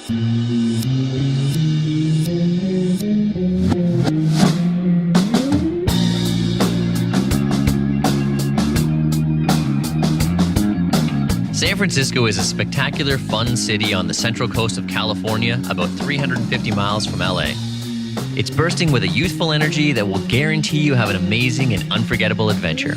San Francisco is a spectacular, fun city on the central coast of California, about 350 miles from LA. It's bursting with a youthful energy that will guarantee you have an amazing and unforgettable adventure.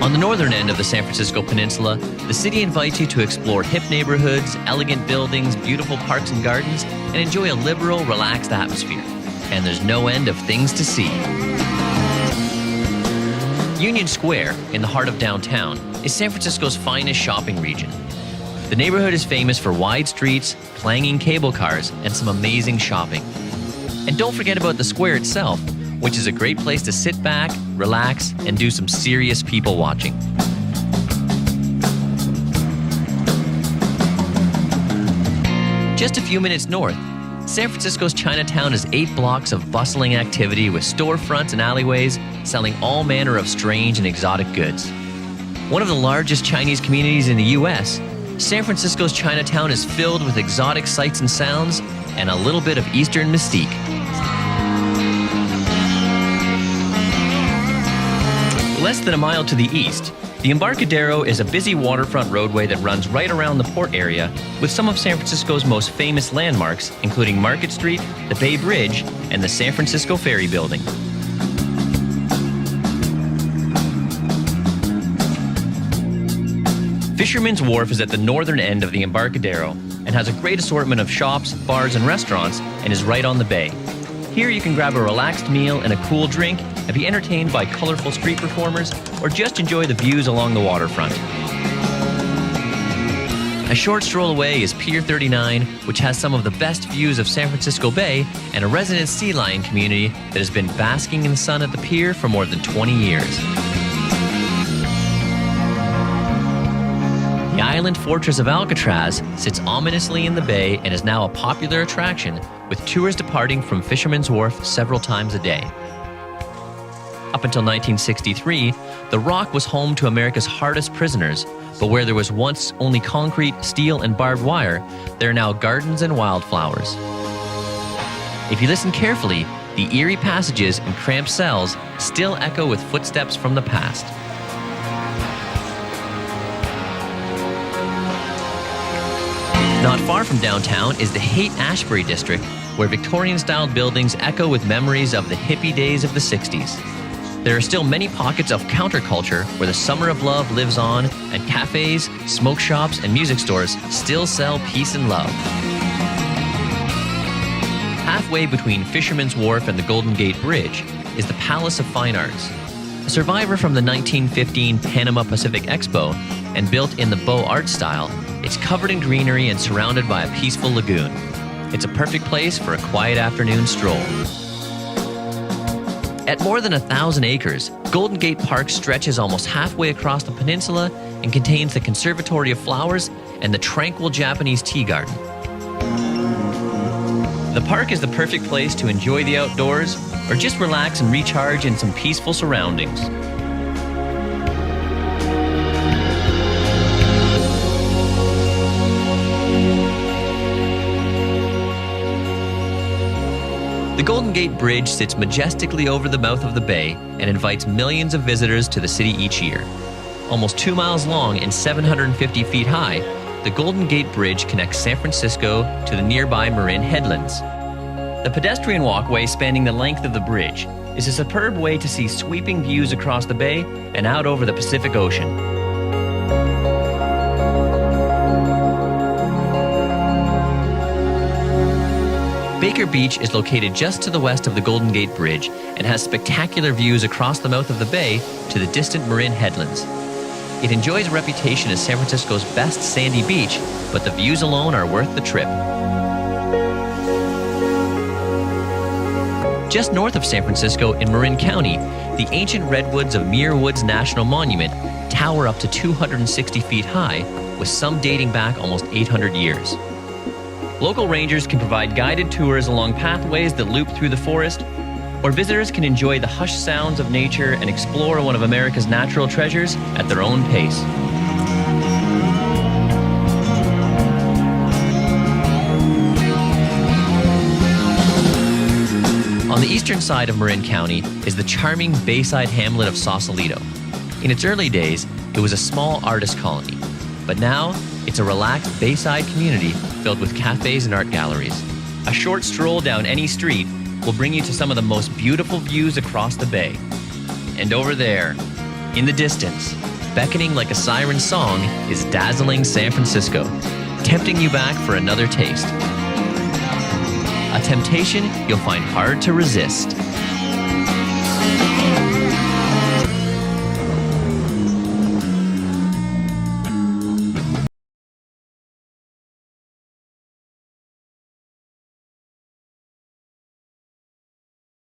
On the northern end of the San Francisco Peninsula, the city invites you to explore hip neighborhoods, elegant buildings, beautiful parks and gardens, and enjoy a liberal, relaxed atmosphere. And there's no end of things to see. Union Square, in the heart of downtown, is San Francisco's finest shopping region. The neighborhood is famous for wide streets, clanging cable cars, and some amazing shopping. And don't forget about the square itself, which is a great place to sit back, relax, and do some serious people watching. Just a few minutes north, San Francisco's Chinatown is 8 blocks of bustling activity with storefronts and alleyways selling all manner of strange and exotic goods. One of the largest Chinese communities in the U.S., San Francisco's Chinatown is filled with exotic sights and sounds and a little bit of Eastern mystique. Less than a mile to the east, the Embarcadero is a busy waterfront roadway that runs right around the port area with some of San Francisco's most famous landmarks, including Market Street, the Bay Bridge, and the San Francisco Ferry Building. Fisherman's Wharf is at the northern end of the Embarcadero and has a great assortment of shops, bars, and restaurants and is right on the bay. Here you can grab a relaxed meal and a cool drink and be entertained by colorful street performers or just enjoy the views along the waterfront. A short stroll away is Pier 39, which has some of the best views of San Francisco Bay and a resident sea lion community that has been basking in the sun at the pier for more than 20 years. The island fortress of Alcatraz sits ominously in the bay and is now a popular attraction, with tours departing from Fisherman's Wharf several times a day. Up until 1963, the Rock was home to America's hardest prisoners, but where there was once only concrete, steel, and barbed wire, there are now gardens and wildflowers. If you listen carefully, the eerie passages and cramped cells still echo with footsteps from the past. Not far from downtown is the Haight-Ashbury district, where Victorian-styled buildings echo with memories of the hippie days of the 60s. There are still many pockets of counterculture where the summer of love lives on, and cafes, smoke shops, and music stores still sell peace and love. Halfway between Fisherman's Wharf and the Golden Gate Bridge is the Palace of Fine Arts. A survivor from the 1915 Panama Pacific Expo and built in the Beaux Arts style, it's covered in greenery and surrounded by a peaceful lagoon. It's a perfect place for a quiet afternoon stroll. At more than 1,000 acres, Golden Gate Park stretches almost halfway across the peninsula and contains the Conservatory of Flowers and the tranquil Japanese tea garden. The park is the perfect place to enjoy the outdoors or just relax and recharge in some peaceful surroundings. The Golden Gate Bridge sits majestically over the mouth of the bay and invites millions of visitors to the city each year. Almost 2 miles long and 750 feet high, the Golden Gate Bridge connects San Francisco to the nearby Marin Headlands. The pedestrian walkway spanning the length of the bridge is a superb way to see sweeping views across the bay and out over the Pacific Ocean. Baker Beach is located just to the west of the Golden Gate Bridge and has spectacular views across the mouth of the bay to the distant Marin Headlands. It enjoys a reputation as San Francisco's best sandy beach, but the views alone are worth the trip. Just north of San Francisco in Marin County, the ancient redwoods of Muir Woods National Monument tower up to 260 feet high, with some dating back almost 800 years. Local rangers can provide guided tours along pathways that loop through the forest, or visitors can enjoy the hushed sounds of nature and explore one of America's natural treasures at their own pace. On the eastern side of Marin County is the charming bayside hamlet of Sausalito. In its early days, it was a small artist colony, but now it's a relaxed bayside community filled with cafes and art galleries. A short stroll down any street will bring you to some of the most beautiful views across the bay. And over there, in the distance, beckoning like a siren song, is dazzling San Francisco, tempting you back for another taste. A temptation you'll find hard to resist.